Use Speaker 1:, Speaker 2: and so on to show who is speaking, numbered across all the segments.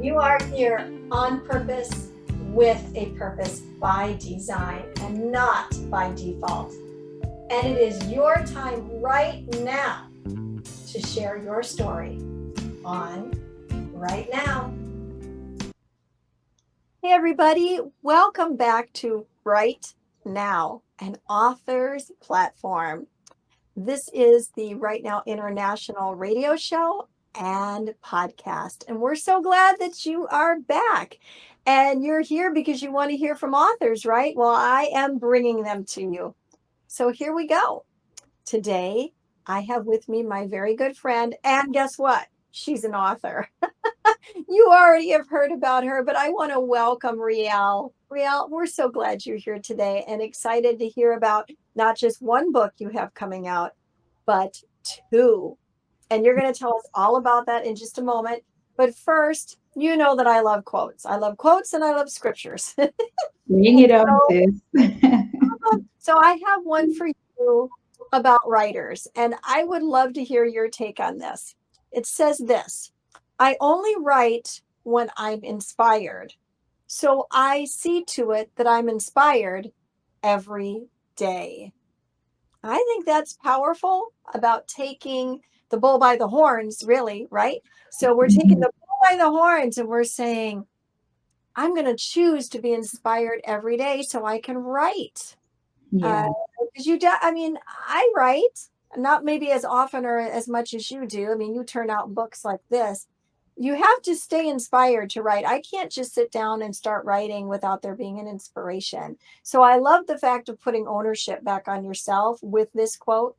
Speaker 1: You are here on purpose with a purpose by design and not by default. And it is your time right now to share your story on Right Now. Hey everybody, welcome back to Right Now, an author's platform. This is the Right Now International radio show and podcast. And we're so glad that you are back. And you're here because you want to hear from authors, right? Well, I am bringing them to you. So here we go. Today, I have with me my very good friend. And guess what? She's an author. You already have heard about her, but I want to welcome Real. Real, we're so glad you're here today and excited to hear about not just one book you have coming out, but two. And you're going to tell us all about that in just a moment. But first, you know that I love quotes. I love quotes and I love scriptures.
Speaker 2: Bring it on, sis.
Speaker 1: So I have one for you about writers, and I would love to hear your take on this. It says this: I only write when I'm inspired. So I see to it that I'm inspired every day. I think that's powerful about taking the bull by the horns, really, right? So we're taking the bull by the horns and we're saying, I'm going to choose to be inspired every day so I can write.
Speaker 2: Yeah.
Speaker 1: Because I write, not maybe as often or as much as you do. I mean, you turn out books like this. You have to stay inspired to write. I can't just sit down and start writing without there being an inspiration. So I love the fact of putting ownership back on yourself with this quote.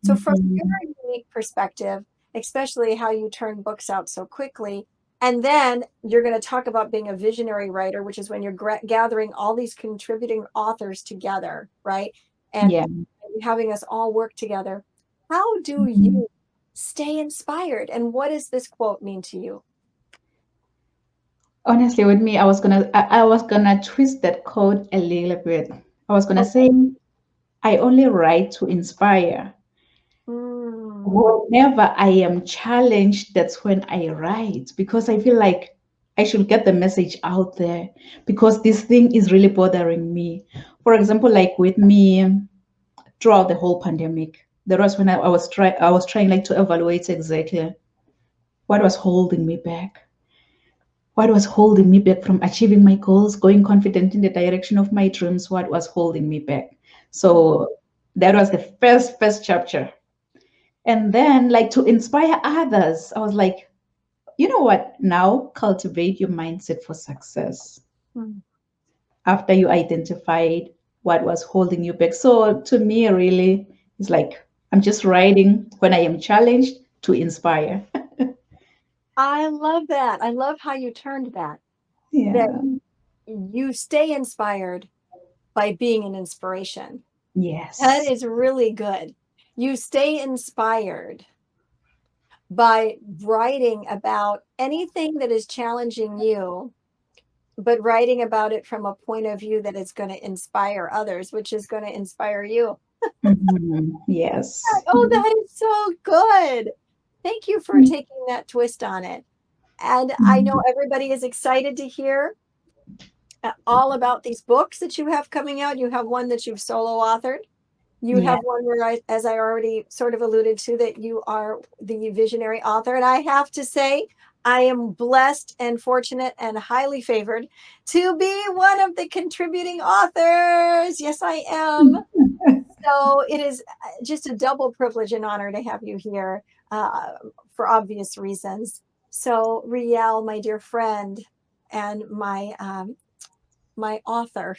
Speaker 1: So from your unique perspective, especially how you turn books out so quickly, and then you're going to talk about being a visionary writer, which is when you're gathering all these contributing authors together, right? And having us all work together. How do you stay inspired? And what does this quote mean to you?
Speaker 2: Honestly, with me, I was gonna twist that quote a little bit. I was gonna say, I only write to inspire. Whenever I am challenged, that's when I write, because I feel like I should get the message out there, because this thing is really bothering me. For example, like with me throughout the whole pandemic, there was when I was trying like to evaluate exactly what was holding me back. What was holding me back from achieving my goals, going confident in the direction of my dreams? What was holding me back? So that was the first chapter. And then, like, to inspire others, I was like, you know what? Now cultivate your mindset for success. After you identified what was holding you back. So to me, really, it's like I'm just writing when I am challenged to inspire.
Speaker 1: I love that. I love how you turned that.
Speaker 2: Yeah.
Speaker 1: That you stay inspired by being an inspiration.
Speaker 2: Yes.
Speaker 1: That is really good. You stay inspired by writing about anything that is challenging you, but writing about it from a point of view that is going to inspire others, which is going to inspire you.
Speaker 2: Yes.
Speaker 1: Oh, that is so good. Thank you for taking that twist on it. And I know everybody is excited to hear all about these books that you have coming out. You have one that you've solo authored. You have one where, as I already sort of alluded to, that you are the visionary author. And I have to say, I am blessed and fortunate and highly favored to be one of the contributing authors. Yes, I am. So it is just a double privilege and honor to have you here for obvious reasons. So Riel, my dear friend and my author,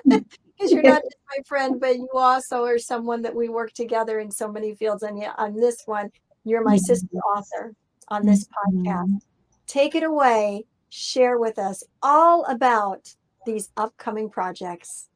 Speaker 1: because you're not just my friend, but you also are someone that we work together in so many fields. And yet on this one, you're my sister author on this podcast. Take it away. Share with us all about these upcoming projects.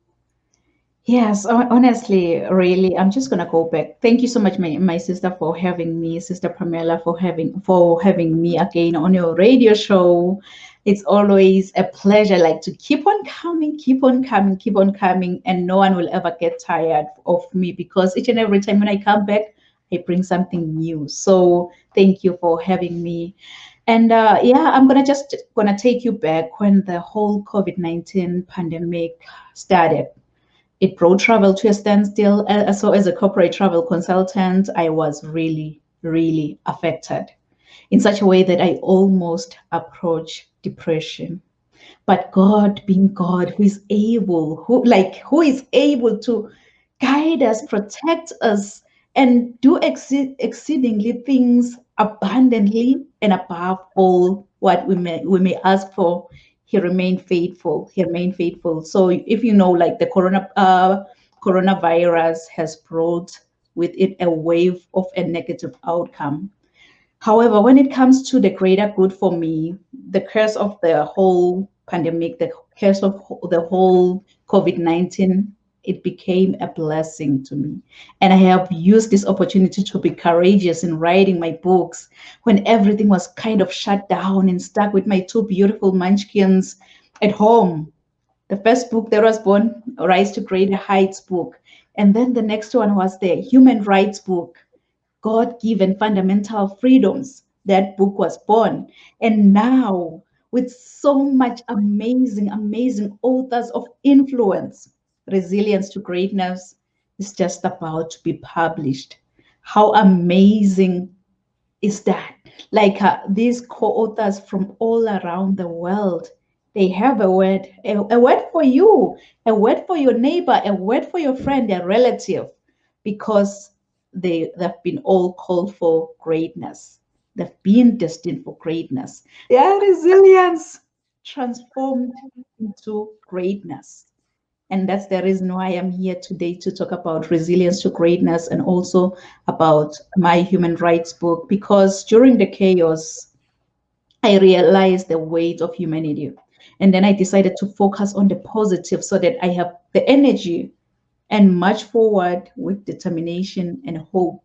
Speaker 2: Yes, honestly, really, I'm just gonna go back. Thank you so much, my sister, for having me, Sister Pamela, for having me again on your radio show. It's always a pleasure, like to keep on coming, keep on coming, keep on coming, and no one will ever get tired of me, because each and every time when I come back, I bring something new. So thank you for having me. And yeah, I'm gonna take you back when the whole COVID-19 pandemic started. It brought travel to a standstill. So as a corporate travel consultant, I was really, really affected in such a way that I almost approached depression. But God, being God, who is able to guide us, protect us, and do exceedingly things abundantly and above all what we may ask for. He remained faithful. He remained faithful. So if you know, like the coronavirus has brought with it a wave of a negative outcome. However, when it comes to the greater good for me, the curse of the whole pandemic, the curse of the whole COVID-19, it became a blessing to me. And I have used this opportunity to be courageous in writing my books when everything was kind of shut down and stuck with my two beautiful munchkins at home. The first book that was born, Rise to Greater Heights book. And then the next one was the Human Rights book, God given fundamental freedoms. That book was born. And now, with so much amazing, amazing authors of influence, Resilience to Greatness is just about to be published. How amazing is that? Like these co-authors from all around the world, they have a word for you, a word for your neighbor, a word for your friend, a relative, because they've been all called for greatness. They've been destined for greatness. Their resilience transformed into greatness. And that's the reason why I'm here today to talk about resilience to greatness and also about my human rights book. Because during the chaos, I realized the weight of humanity. And then I decided to focus on the positive so that I have the energy and march forward with determination and hope.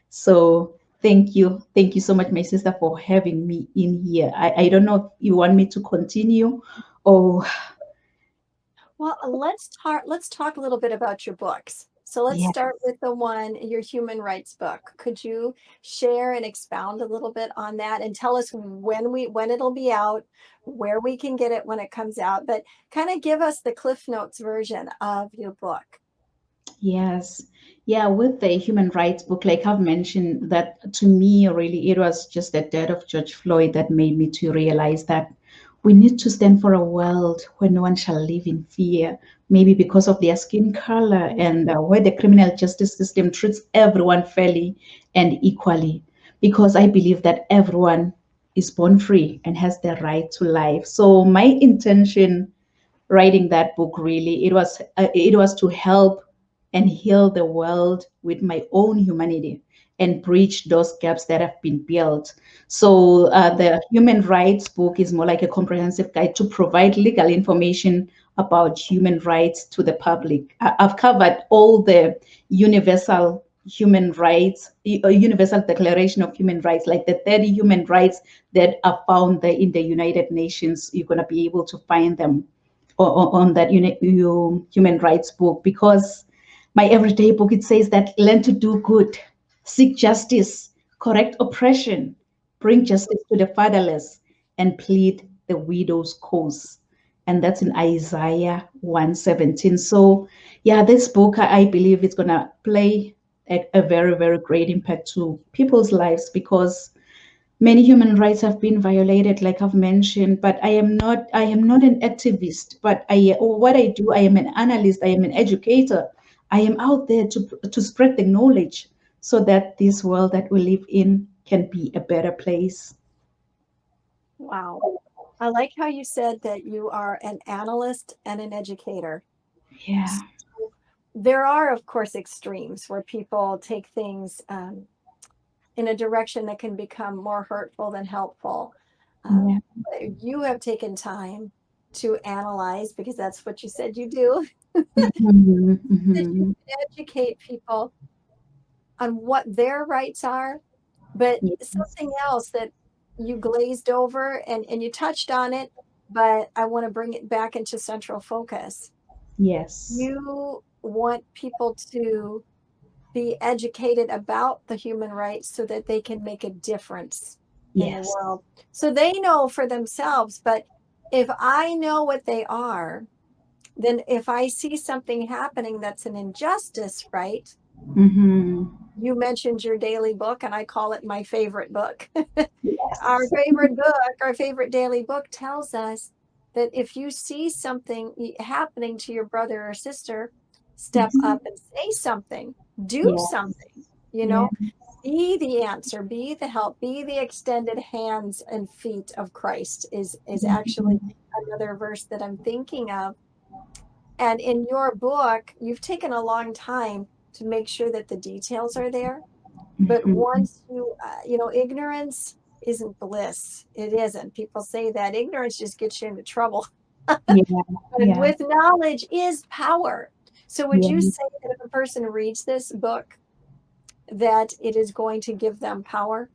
Speaker 2: So thank you. Thank you so much, my sister, for having me in here. I don't know if you want me to continue or
Speaker 1: Well, let's talk a little bit about your books. So let's
Speaker 2: yeah.
Speaker 1: start with the one, your human rights book. Could you share and expound a little bit on that and tell us when it'll be out, where we can get it when it comes out, but kind of give us the Cliff Notes version of your book.
Speaker 2: Yes. Yeah, with the human rights book, like I've mentioned, that to me, really, it was just the death of George Floyd that made me to realize that we need to stand for a world where no one shall live in fear, maybe because of their skin color and where the criminal justice system treats everyone fairly and equally. Because I believe that everyone is born free and has the right to life. So my intention writing that book, really it was to help and heal the world with my own humanity and bridge those gaps that have been built. So the human rights book is more like a comprehensive guide to provide legal information about human rights to the public. I've covered all the universal human rights, universal declaration of human rights, like the 30 human rights that are found there in the United Nations. You're going to be able to find them on that human rights book, because my everyday book, it says that learn to do good, seek justice, correct oppression, bring justice to the fatherless, and plead the widow's cause. And that's in Isaiah 1:17. So yeah, this book, I believe it's gonna play a very, very great impact to people's lives, because many human rights have been violated, like I've mentioned. But I am not an activist, but what I do, I am an analyst, I am an educator. I am out there to spread the knowledge so that this world that we live in can be a better place.
Speaker 1: Wow. I like how you said that you are an analyst and an educator.
Speaker 2: Yeah.
Speaker 1: So there are, of course, extremes where people take things in a direction that can become more hurtful than helpful.
Speaker 2: Yeah.
Speaker 1: But you have taken time to analyze, because that's what you said you do,
Speaker 2: Mhm,
Speaker 1: that you
Speaker 2: mhm.
Speaker 1: can educate people on what their rights are. But
Speaker 2: Yes.
Speaker 1: something else that you glazed over and you touched on it, but I want to bring it back into central focus.
Speaker 2: Yes.
Speaker 1: You want people to be educated about the human rights so that they can make a difference. in the
Speaker 2: Yes.
Speaker 1: world. So they know for themselves. But if I know what they are, then if I see something happening that's an injustice, right?
Speaker 2: Mm-hmm.
Speaker 1: You mentioned your daily book, and I call it my favorite book. Our
Speaker 2: Yes.
Speaker 1: favorite book, our favorite daily book tells us that if you see something happening to your brother or sister, step
Speaker 2: Mhm.
Speaker 1: up and say something, do
Speaker 2: Yeah.
Speaker 1: something, you
Speaker 2: Yeah.
Speaker 1: know, be the answer, be the help, be the extended hands and feet of Christ is actually
Speaker 2: Mhm.
Speaker 1: another verse that I'm thinking of. And in your book, you've taken a long time to make sure that the details are there. But
Speaker 2: Mhm.
Speaker 1: once ignorance isn't bliss. It isn't. People say that ignorance just gets you into trouble.
Speaker 2: Yeah.
Speaker 1: But
Speaker 2: Yeah.
Speaker 1: with knowledge is power. So would you
Speaker 2: Yeah.
Speaker 1: say that if a person reads this book, that it is going to give them power?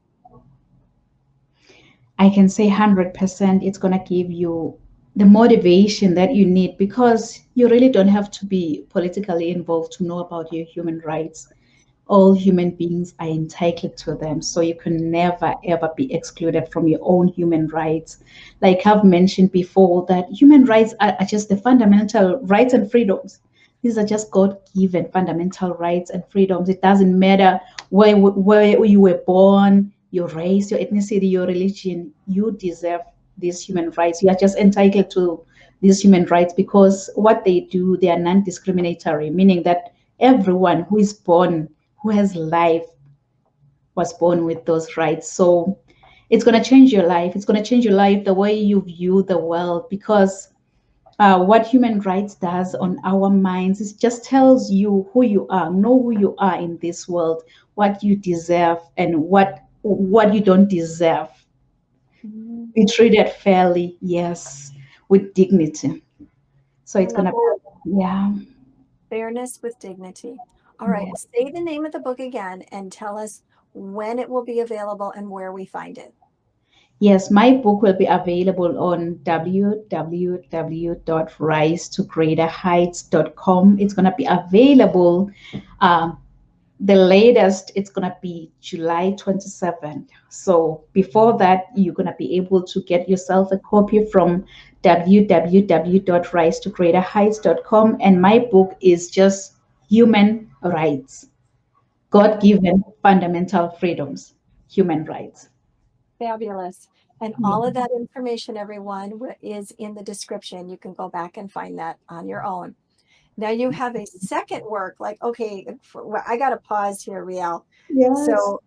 Speaker 2: I can say 100% it's going to give you the motivation that you need because you really don't have to be politically involved to know about your human rights. All human beings are entitled to them. So you can never, ever be excluded from your own human rights. Like I've mentioned before, that human rights are just the fundamental rights and freedoms. These are just God given fundamental rights and freedoms. It doesn't matter where you were born, your race, your ethnicity, your religion, you deserve these human rights. You are just entitled to these human rights because what they do, they are non discriminatory, meaning that everyone who is born, who has life, was born with those rights. So it's going to change your life. It's going to change your life, the way you view the world, because what human rights does on our minds is just tells you who you are, know who you are in this world, what you deserve and what you don't deserve.
Speaker 1: Mhm.
Speaker 2: Be treated fairly, yes, with dignity. So
Speaker 1: I
Speaker 2: it's
Speaker 1: love
Speaker 2: gonna
Speaker 1: that.
Speaker 2: be, yeah,
Speaker 1: Fairness with dignity. All right.
Speaker 2: yeah.
Speaker 1: Say the name of the book again and tell us when it will be available and where we find it.
Speaker 2: Yes, my book will be available on www.risetogreaterheights.com. It's going to be available. Um, the latest, it's going to be July 27th. So before that, you're going to be able to get yourself a copy from www.risetogreaterheights.com. And my book is just human rights, God given fundamental freedoms, human rights.
Speaker 1: Fabulous. And
Speaker 2: Yeah.
Speaker 1: all of that information, everyone, is in the description. You can go back and find that on your own. Now you have a second work, like, okay, well, I got to pause here, Riel.
Speaker 2: Yes.
Speaker 1: So,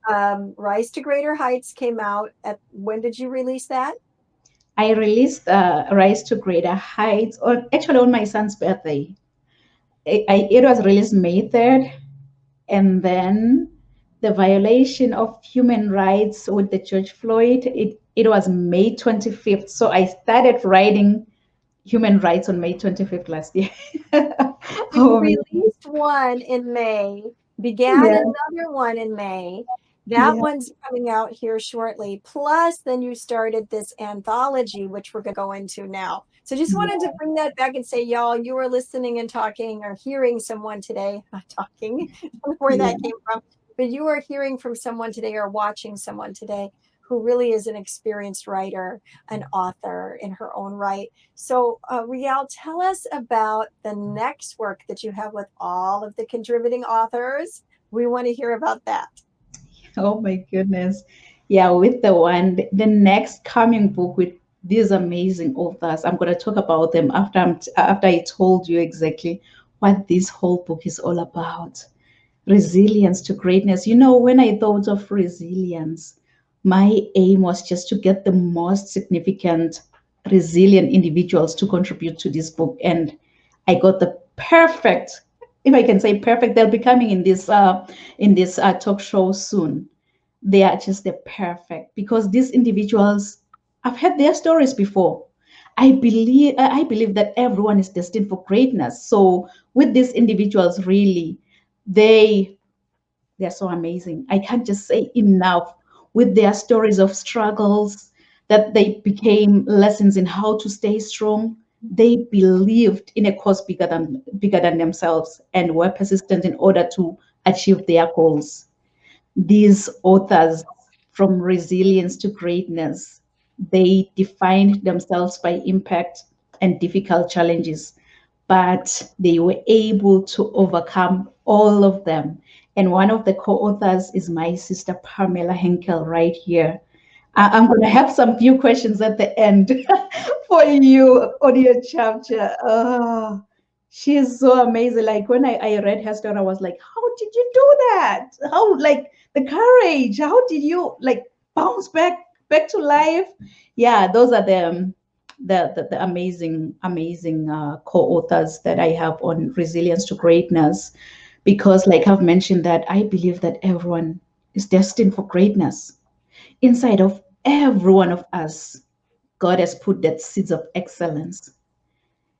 Speaker 1: Rise to Greater Heights came out when did you release that?
Speaker 2: I released Rise to Greater Heights on my son's birthday. It was released May 3rd, and then the violation of human rights with the George Floyd, it was May 25th. So I started writing human rights on May 25th last year.
Speaker 1: You
Speaker 2: Oh,
Speaker 1: released one in May, began
Speaker 2: yeah,
Speaker 1: another one in May. That
Speaker 2: yeah,
Speaker 1: one's coming out here shortly. Plus, then you started this anthology, which we're going to go into now. So just wanted to
Speaker 2: yeah,
Speaker 1: bring that back and say, y'all, you were listening and talking or hearing someone today, not talking, I don't know where
Speaker 2: yeah.
Speaker 1: that came from, but you are hearing from someone today or watching someone today who really is an experienced writer, an author in her own right. So, Riel, tell us about the next work that you have with all of the contributing authors. We want to hear about that.
Speaker 2: Oh my goodness. Yeah, with the next coming book with these amazing authors. I'm going to talk about them after I told you exactly what this whole book is all about. Resilience to greatness. You know, when I thought of resilience, my aim was just to get the most significant resilient individuals to contribute to this book, and I got the perfect, if I can say perfect, they'll be coming in this talk show soon. They are just the perfect because these individuals, I've heard their stories before. I believe that everyone is destined for greatness. So with these individuals, really, they they're so amazing. I can't just say enough with their stories of struggles that they became lessons in how to stay strong. They believed in a cause bigger than themselves and were persistent in order to achieve their goals. These authors, from resilience to greatness. They defined themselves by impact and difficult challenges, but they were able to overcome all of them. And one of the co-authors is my sister Pamela Henkel right here. I'm going to have some few questions at the end for you on your chapter. Oh, she is so amazing. Like when I read her story, I was like, how did you do that? How, like, the courage? How did you like bounce back to life? Yeah, those are the amazing co-authors that I have on resilience to greatness. Because like I've mentioned, that I believe that everyone is destined for greatness. Inside of every one of us, God has put that seeds of excellence.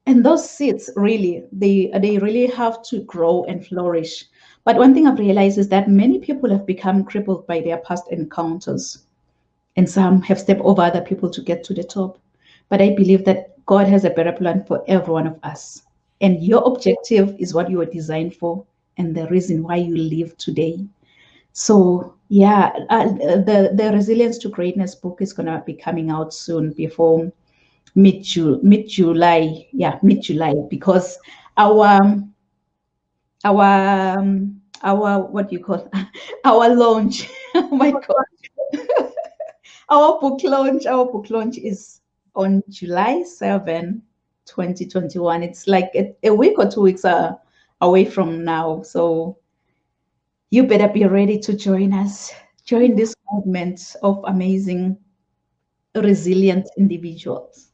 Speaker 2: And those seeds really, they really have to grow and flourish. But one thing I've realized is that many people have become crippled by their past encounters, and some have stepped over other people to get to the top. But I believe that God has a better plan for every one of us. And your objective is what you were designed for, and the reason why you live today. So yeah, the Resilience to Greatness book is gonna be coming out soon, before mid July. Yeah, mid July, because our our what do you call our launch. Oh my God, our book launch is on July 7, 2021. It's like a week or 2 weeks away from now. So you better be ready to join us. Join this movement of amazing, resilient individuals.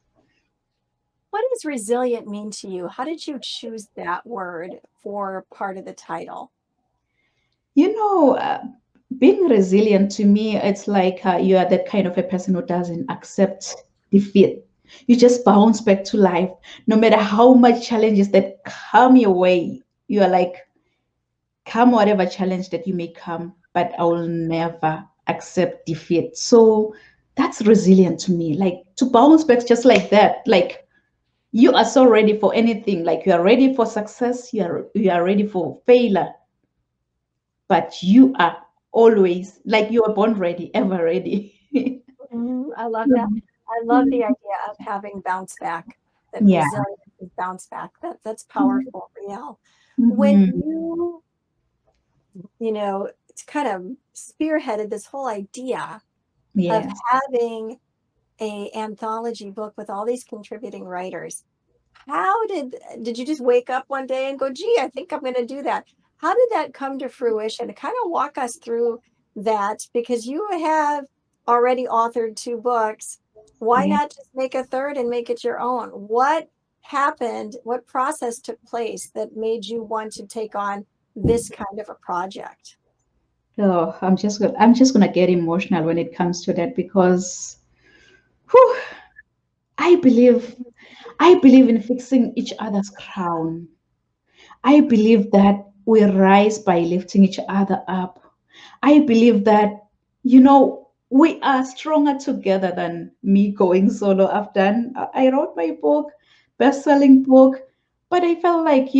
Speaker 1: What does resilient mean to you? How did you choose that word for part of the title?
Speaker 2: You know, being resilient to me, it's like you are that kind of a person who doesn't accept defeat. You just bounce back to life, no matter how much challenges that come your way. You are like, come whatever challenge that you may come, but I will never accept defeat. So that's resilient to me. Like to bounce back just like that. Like you are so ready for anything. Like you are ready for success. You are ready for failure, but you are always like you are born ready, ever ready.
Speaker 1: I love that. I love the idea of having bounce back, that
Speaker 2: Yeah.
Speaker 1: resilience is bounce back. That's powerful, Riel. When
Speaker 2: Mhm.
Speaker 1: it's kind of spearheaded this whole idea of
Speaker 2: Yes.
Speaker 1: having a anthology book with all these contributing writers. How did you just wake up one day and go, gee, I think I'm going to do that? How did that come to fruition? Kind of walk us through that, because you have already authored 2 books. Why
Speaker 2: Yeah.
Speaker 1: not just make a third and make it your own? What happened? What process took place that made you want to take on this kind of a project?
Speaker 2: Oh, I'm just gonna get emotional when it comes to that, because whew, I believe I believe in fixing each other's crown. I believe that we rise by lifting each other up. I believe that, we are stronger together than me going solo. I wrote my book, best-selling book, but I felt like,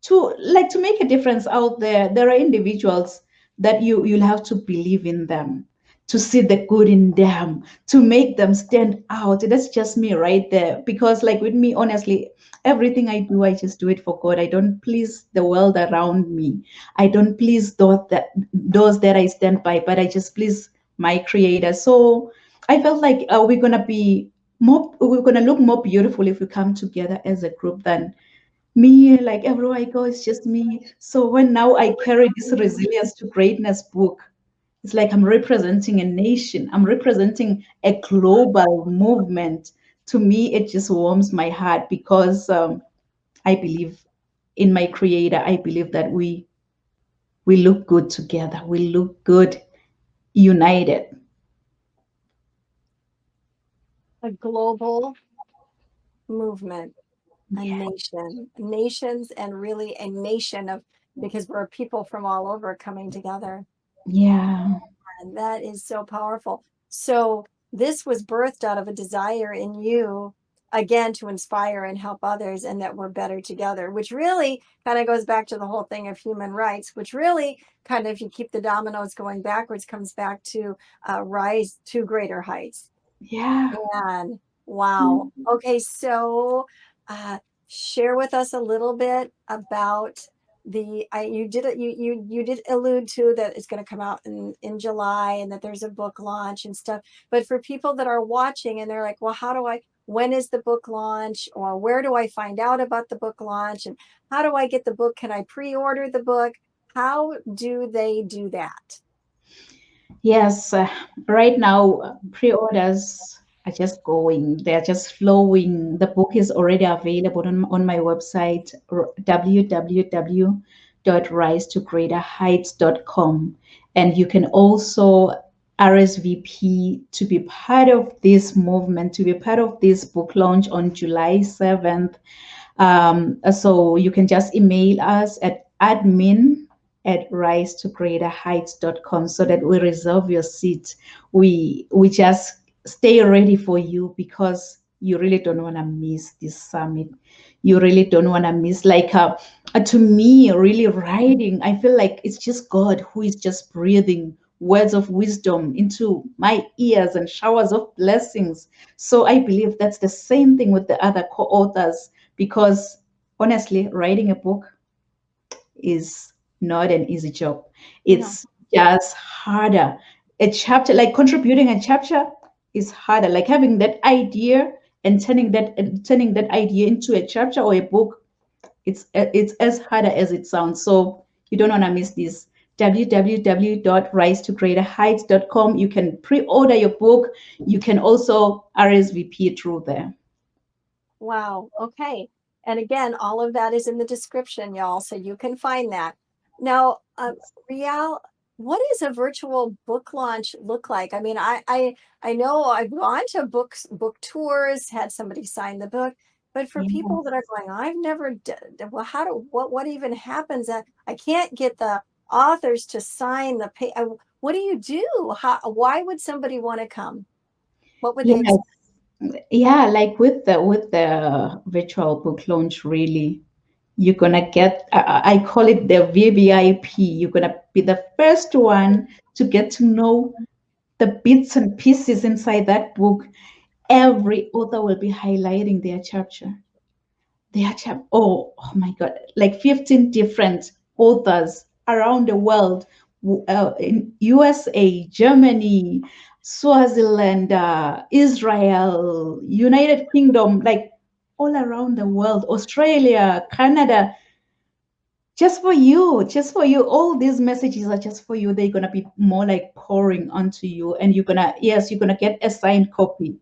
Speaker 2: to make a difference out there, there are individuals that you'll have to believe in them, to see the good in them, to make them stand out. That's just me right there, because like with me, honestly, everything I do, I just do it for God. I don't please the world around me. I don't please those that I stand by, but I just please my creator. So I felt like we're gonna look more beautiful if we come together as a group than me. Like everywhere I go, it's just me. So when now I carry this resilience to greatness book, it's like I'm representing a nation, I'm representing a global movement. To me, it just warms my heart, because I believe in my creator. I believe that we look good together, we look good united.
Speaker 1: A global movement, a
Speaker 2: Yeah.
Speaker 1: nation, nations, and really a nation of, because we're people from all over coming together.
Speaker 2: Yeah.
Speaker 1: And that is so powerful. So this was birthed out of a desire in you again, to inspire and help others, and that we're better together, which really kind of goes back to the whole thing of human rights, which really kind of, if you keep the dominoes going backwards, comes back to rise to greater heights.
Speaker 2: Yeah.
Speaker 1: And wow. Okay, so uh, share with us a little bit about you did it, you did allude to that it's going to come out in July, and that there's a book launch and stuff. But for people that are watching and they're like, well, when is the book launch, or where do I find out about the book launch, and how do I get the book? Can I pre-order the book? How do they do that?
Speaker 2: Yes, right now pre-orders are just going. They're just flowing. The book is already available on my website, www.risetogreaterheights.com. And you can also RSVP to be part of this movement, to be part of this book launch on July 7th. So you can just email us at admin@risetogreaterheights.com so that we reserve your seat. We just stay ready for you because you really don't want to miss this summit. You really don't want to miss, like, to me, really writing, I feel like it's just God who is just breathing words of wisdom into my ears and showers of blessings. So I believe that's the same thing with the other co-authors, because honestly, writing a book is not an easy job.
Speaker 1: No.
Speaker 2: It's just harder. A chapter, like contributing a chapter, is harder. Like having that idea and turning that idea into a chapter or a book, it's as harder as it sounds. So you don't want to miss this. www.risetogreaterheights.com. You can pre-order your book. You can also RSVP through there.
Speaker 1: Wow. Okay. And again, all of that is in the description, y'all, so you can find that. Now, Rial, what does a virtual book launch look like? I mean, I know I've gone to book tours, had somebody sign the book, but for
Speaker 2: Yeah.
Speaker 1: people that are going, I've never well, what even happens? I can't get the authors to sign the pay. What do you do? Why would somebody want to come? What would they
Speaker 2: Yes.
Speaker 1: expect?
Speaker 2: Yeah, like with the virtual book launch, really, you're gonna get, I call it the VVIP. You're gonna be the first one to get to know the bits and pieces inside that book. Every author will be highlighting their chapter. Oh my God, like 15 different authors around the world, in USA, Germany, Swaziland, Israel, United Kingdom, like all around the world, Australia, Canada, just for you. All these messages are just for you. They're gonna be more like pouring onto you, and you're gonna get a signed copy.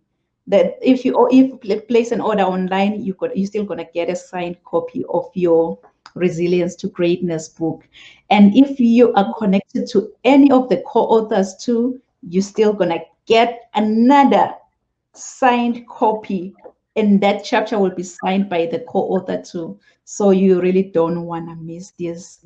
Speaker 2: That if you place an order online, you're still gonna get a signed copy of your Resilience to Greatness book. And if you are connected to any of the co-authors too, you're still gonna get another signed copy, and that chapter will be signed by the co-author too. So you really don't want to miss this.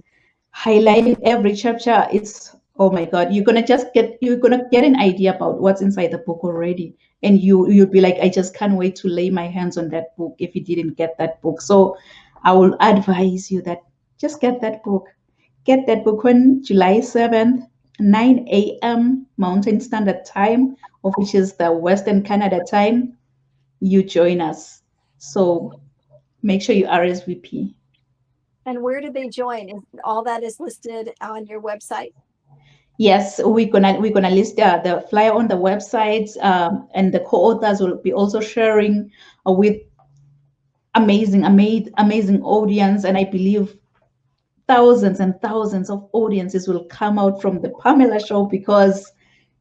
Speaker 2: Highlighting every chapter, it's, oh my God, you're gonna get an idea about what's inside the book already. And you'll be like, I just can't wait to lay my hands on that book if you didn't get that book. So I will advise you that just get that book. Get that book on July 7th, 9 a.m. Mountain Standard Time, of which is the Western Canada time. You join us. So make sure you RSVP.
Speaker 1: And where do they join? Is all that is listed on your website?
Speaker 2: Yes, we're gonna list the flyer on the website, and the co-authors will be also sharing with amazing audience, and I believe thousands and thousands of audiences will come out from the Pamela show, because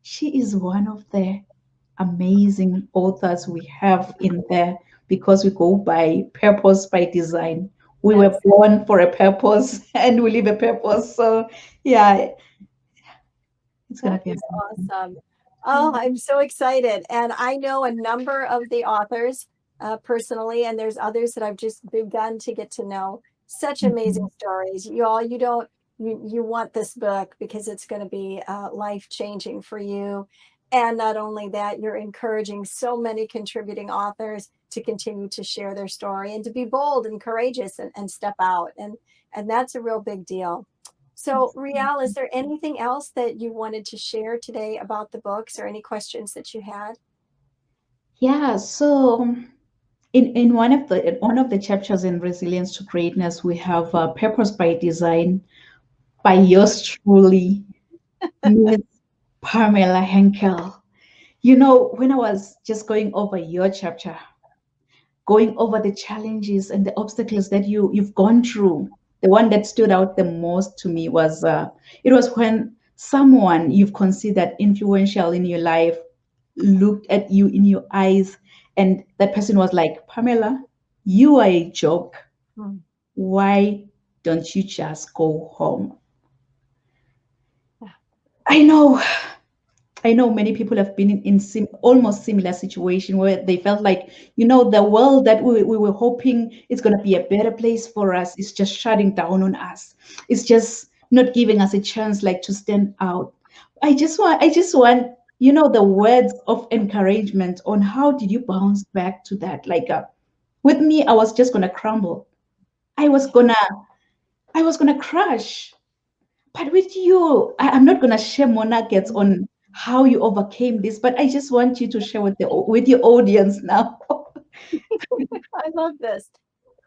Speaker 2: she is one of the amazing authors we have in there, because we go by purpose, by design. We were
Speaker 1: That's
Speaker 2: born for a purpose and we live a purpose. So yeah, it's gonna
Speaker 1: that
Speaker 2: be
Speaker 1: is
Speaker 2: amazing.
Speaker 1: awesome. Oh, I'm so excited. And I know a number of the authors personally, and there's others that I've just begun to get to know. Such amazing
Speaker 2: Mhm.
Speaker 1: stories. You all, you don't, you want this book because it's going to be life changing for you. And not only that, you're encouraging so many contributing authors to continue to share their story and to be bold and courageous and step out. And that's a real big deal. So, Rial, is there anything else that you wanted to share today about the books or any questions that you had?
Speaker 2: Yeah, so in one of the chapters in Resilience to Greatness, we have Purpose by Design by yours truly, Miss Pamela Henkel. You know, when I was just going over your chapter, going over the challenges and the obstacles that you've gone through, the one that stood out the most to me was it was when someone you've considered influential in your life looked at you in your eyes, and that person was like, Pamela, you are a joke.
Speaker 1: Hmm.
Speaker 2: Why don't you just go home?
Speaker 1: Yeah.
Speaker 2: I know I know many people have been in almost similar situation where they felt like, the world that we were hoping is going to be a better place for us is just shutting down on us. It's just not giving us a chance like to stand out. I just want, the words of encouragement on how did you bounce back to that? Like with me, I was just going to crumble. I was going to I was going to crash. But with you, I'm not gonna share more nuggets on how you overcame this, but I just want you to share with your audience now.
Speaker 1: I love this.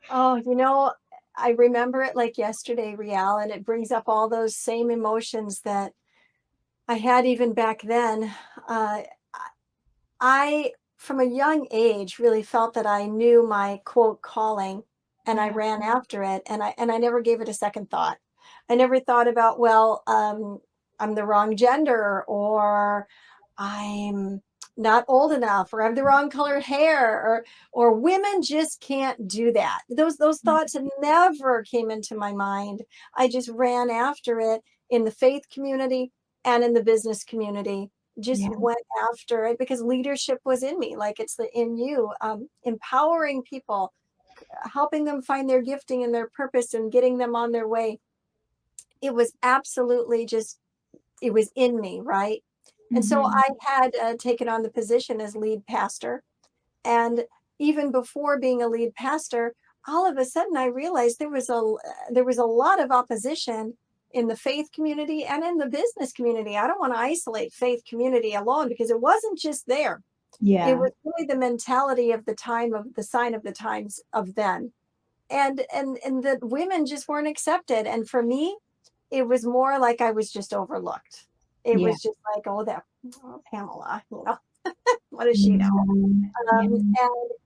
Speaker 1: Oh, I remember it like yesterday, Rial, and it brings up all those same emotions that I had even back then. Uh, I, from a young age, really felt that I knew my quote calling, and I
Speaker 2: Yeah,
Speaker 1: ran after it, and I never gave it a second thought. I never thought about, well, I'm the wrong gender, or I'm not old enough, or I have the wrong colored hair, or women just can't do that. Those thoughts never came into my mind. I just ran after it in the faith community and in the business community. Just
Speaker 2: yeah,
Speaker 1: went after it because leadership was in me, like it's in you. Empowering people, helping them find their gifting and their purpose and getting them on their way. It was absolutely just, it was in me, right? And so
Speaker 2: hmm,
Speaker 1: I had taken on the position as lead pastor. And even before being a lead pastor, all of a sudden I realized there was a lot of opposition in the faith community and in the business community. I don't want to isolate faith community alone because it wasn't just there. It
Speaker 2: yeah,
Speaker 1: was really the mentality of the time, of the sign of the times of then. And the women just weren't accepted. And for me, it was more like I was just overlooked. It
Speaker 2: yeah,
Speaker 1: was just like, oh, that, oh, Pamela, what does she know?
Speaker 2: yeah,
Speaker 1: And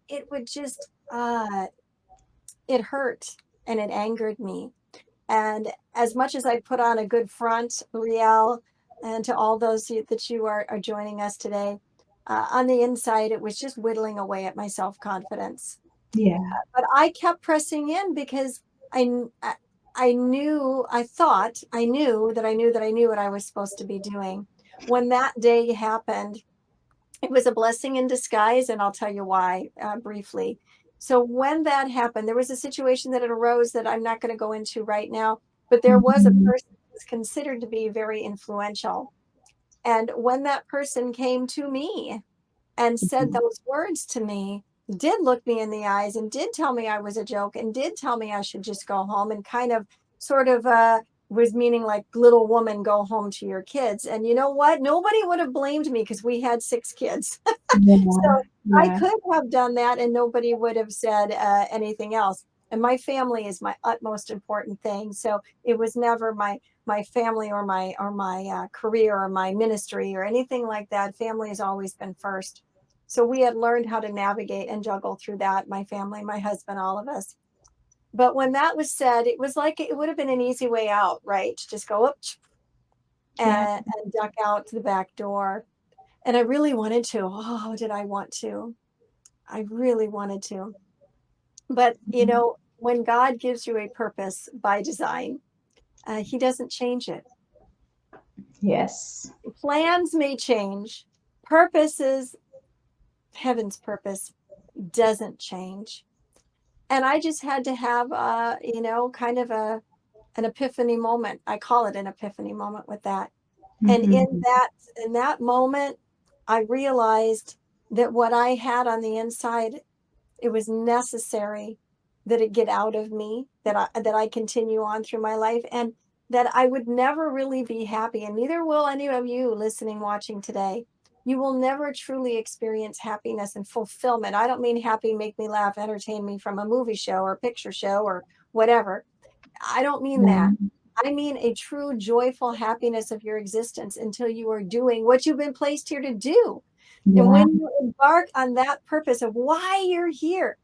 Speaker 1: it would just, it hurt and it angered me. And as much as I put on a good front, Riel, and to all those that you are joining us today, on the inside, it was just whittling away at my self confidence.
Speaker 2: yeah,
Speaker 1: But I kept pressing in because I, kn- I knew, I thought I knew that I knew that I knew what I was supposed to be doing. When that day happened, it was a blessing in disguise, and I'll tell you why briefly. So when that happened, there was a situation that arose that I'm not going to go into right now, but there was a
Speaker 2: mhm,
Speaker 1: person who was considered to be very influential. And when that person came to me and said
Speaker 2: mhm,
Speaker 1: those words to me, did look me in the eyes and did tell me I was a joke and did tell me I should just go home, and kind of sort of was meaning like, little woman, go home to your kids. And you know what? Nobody would have blamed me because we had 6 kids.
Speaker 2: yeah,
Speaker 1: So I
Speaker 2: yeah,
Speaker 1: could have done that and nobody would have said anything else. And my family is my utmost important thing. So it was never my family or my career or my ministry or anything like that. Family has always been first. So we had learned how to navigate and juggle through that. My family, my husband, all of us. But when that was said, it was like it would have been an easy way out, right? To just go up
Speaker 2: yeah,
Speaker 1: and duck out to the back door. And I really wanted to. Oh, did I want to? I really wanted to. But,
Speaker 2: mhm,
Speaker 1: when God gives you a purpose by design, He doesn't change it.
Speaker 2: yes,
Speaker 1: Plans may change, purposes, heaven's purpose doesn't change. And I just had to have, kind of an epiphany moment. I call it an epiphany moment with that. And in
Speaker 2: mhm,
Speaker 1: that in that moment, I realized that what I had on the inside, it was necessary that it get out of me, that I continue on through my life, and that I would never really be happy, and neither will any of you listening, watching today. You will never truly experience happiness and fulfillment. I don't mean happy, make me laugh, entertain me from a movie show or a picture show or whatever. I don't mean that.
Speaker 2: Yeah.
Speaker 1: I mean a true joyful happiness of your existence until you are doing what you've been placed here to do. And
Speaker 2: Yeah.
Speaker 1: when you embark on that purpose of why you're here,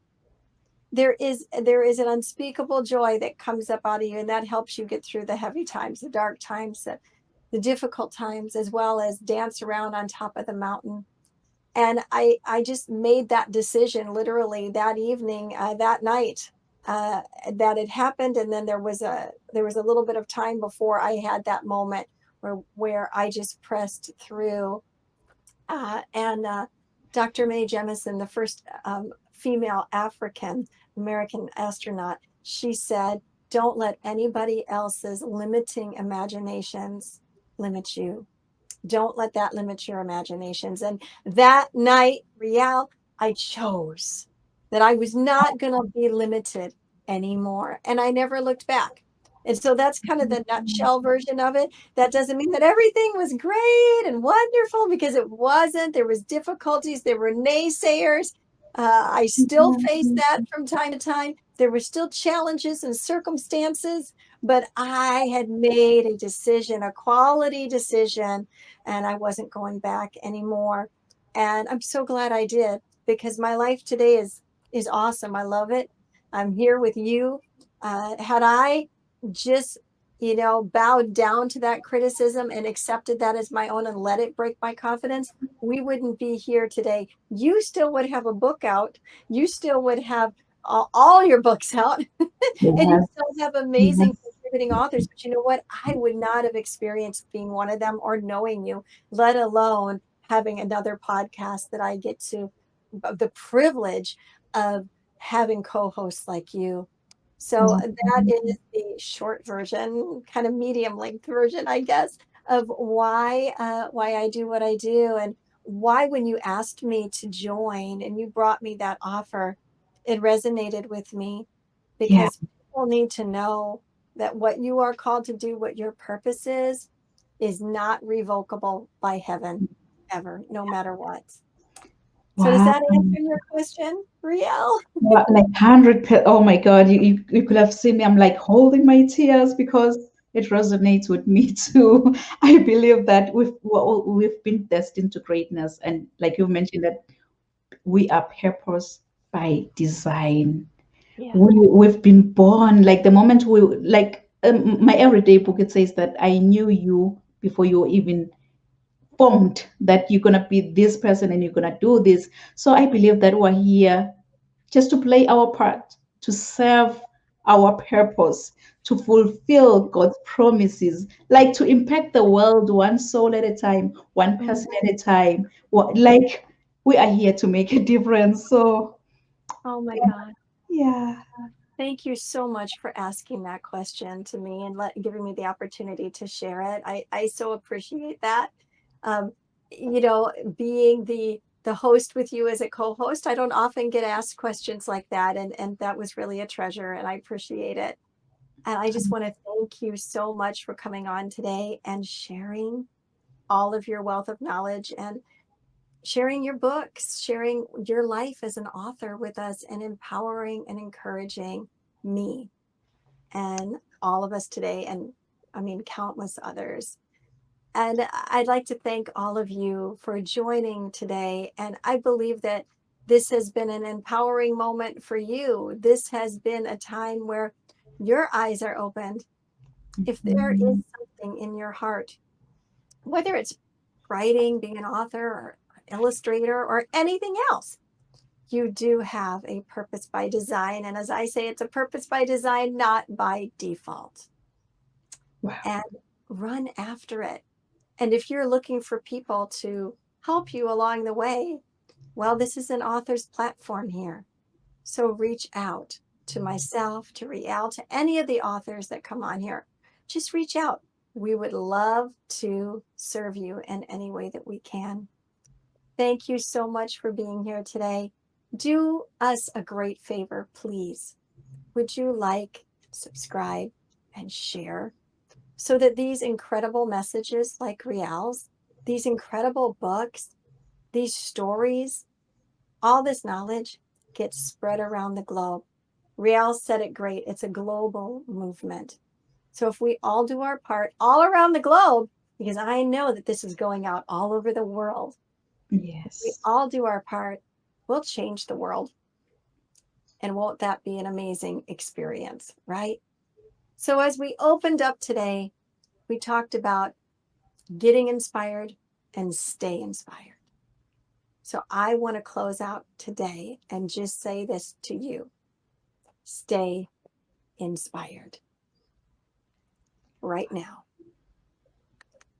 Speaker 1: there is an unspeakable joy that comes up out of you, and that helps you get through the heavy times, the dark times, the difficult times, as well as dance around on top of the mountain. And I just made that decision literally that evening, that night, uh, that it happened. And then there was a little bit of time before I had that moment where I just pressed through. And Dr. Mae Jemison, the first female African American astronaut, she said, "Don't let anybody else's limiting imaginations limit you. Don't let that limit your imaginations." And that night, Riel, I chose that I was not going to be limited anymore. And I never looked back. And so that's kind of the nutshell version of it. That doesn't mean that everything was great and wonderful, because it wasn't. There was difficulties. There were naysayers. I still face that from time to time. There were still challenges and circumstances, but I had made a decision, a quality decision, and I wasn't going back anymore. And I'm so glad I did, because my life today is awesome. I love it. I'm here with you. Had I just, bowed down to that criticism and accepted that as my own and let it break my confidence, we wouldn't be here today. You still would have a book out. You still would have all your books out, and you
Speaker 2: Yes.
Speaker 1: still have amazing
Speaker 2: Yes.
Speaker 1: contributing authors. But you know what? I would not have experienced being one of them or knowing you, let alone having another podcast that I get to, the privilege of having co-hosts like you. So that is the short version, kind of medium length version, I guess, of why I do what I do, and why, when you asked me to join and you brought me that offer, it resonated with me,
Speaker 2: Yeah.
Speaker 1: because people need to know that what you are called to do, what your purpose is not revocable by heaven ever, no matter what. So does
Speaker 2: Wow.
Speaker 1: that answer your question, Riel?
Speaker 2: Well, like 100. Oh my God, you could have seen me. I'm like holding my tears because it resonates with me too. I believe that we've been destined to greatness, and like you mentioned that we are purpose by design.
Speaker 1: Yeah.
Speaker 2: We've been born like the moment we like my everyday book. It says that I knew you before you were even formed. That you're gonna be this person and you're gonna do this. So I believe that we're here just to play our part, to serve our purpose, to fulfill God's promises, like to impact the world one soul at a time, one
Speaker 1: Mm.
Speaker 2: person at a time. Like we are here to make a difference. So,
Speaker 1: Oh my God.
Speaker 2: yeah,
Speaker 1: Thank you so much for asking that question to me and giving me the opportunity to share it. I so appreciate that. Um, Being the host with you as a co-host, I don't often get asked questions like that, and that was really a treasure, and I appreciate it. And I just want to thank you so much for coming on today and sharing all of your wealth of knowledge, and sharing your books, sharing your life as an author with us, and empowering and encouraging me and all of us today, and I mean, countless others. And I'd like to thank all of you for joining today. And I believe that this has been an empowering moment for you. This has been a time where your eyes are opened. If there is something in your heart, whether it's writing, being an author, or illustrator, or anything else, you do have a purpose by design. And as I say, it's a purpose by design, not by default.
Speaker 2: wow,
Speaker 1: And run after it. And if you're looking for people to help you along the way, well, this is an author's platform here. So reach out to myself, to Riel, to any of the authors that come on here. Just reach out. We would love to serve you in any way that we can. Thank you so much for being here today. Do us a great favor, please. Would you like, subscribe, and share so that these incredible messages like Rial's, these incredible books, these stories, all this knowledge gets spread around the globe. Rial said it great. It's a global movement. So if we all do our part all around the globe, because I know that this is going out all over the world, if we
Speaker 2: Yes.
Speaker 1: all do our part, we'll change the world. And won't that be an amazing experience, right? So as we opened up today, we talked about getting inspired and stay inspired. So I want to close out today and just say this to you. Stay inspired right now.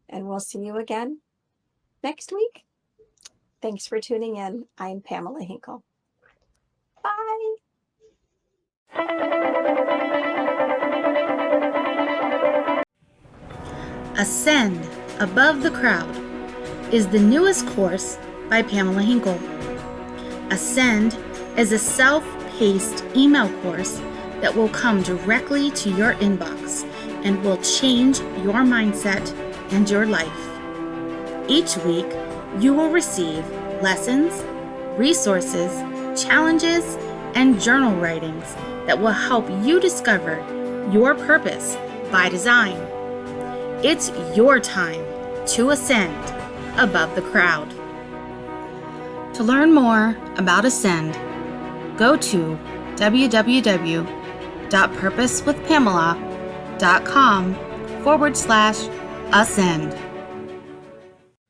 Speaker 1: And we'll see you again next week. Thanks for tuning in. I'm Pamela Hinkle. Bye.
Speaker 3: Ascend Above the Crowd is the newest course by Pamela Hinkle. Ascend is a self-paced email course that will come directly to your inbox and will change your mindset and your life. Each week, you will receive lessons, resources, challenges, and journal writings that will help you discover your purpose by design. It's your time to ascend above the crowd. To learn more about Ascend, go to www.purposewithpamela.com/ascend.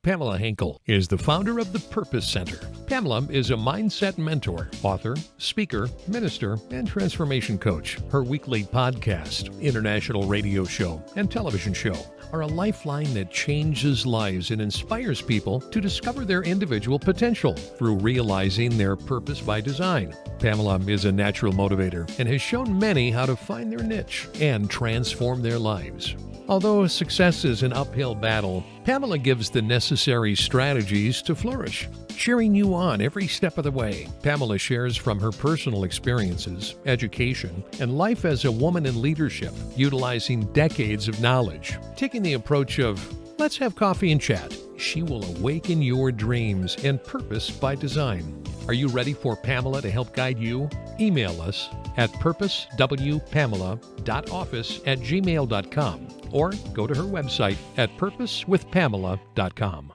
Speaker 4: Pamela Hinkle is the founder of the Purpose Center. Pamela is a mindset mentor, author, speaker, minister, and transformation coach. Her weekly podcast, international radio show, and television show are a lifeline that changes lives and inspires people to discover their individual potential through realizing their purpose by design. Pamela is a natural motivator and has shown many how to find their niche and transform their lives. Although success is an uphill battle, Pamela gives the necessary strategies to flourish, cheering you on every step of the way. Pamela shares from her personal experiences, education, and life as a woman in leadership, utilizing decades of knowledge. Taking the approach of, let's have coffee and chat, she will awaken your dreams and purpose by design. Are you ready for Pamela to help guide you? Email us at purposewpamela.office@gmail.com or go to her website at purposewithpamela.com.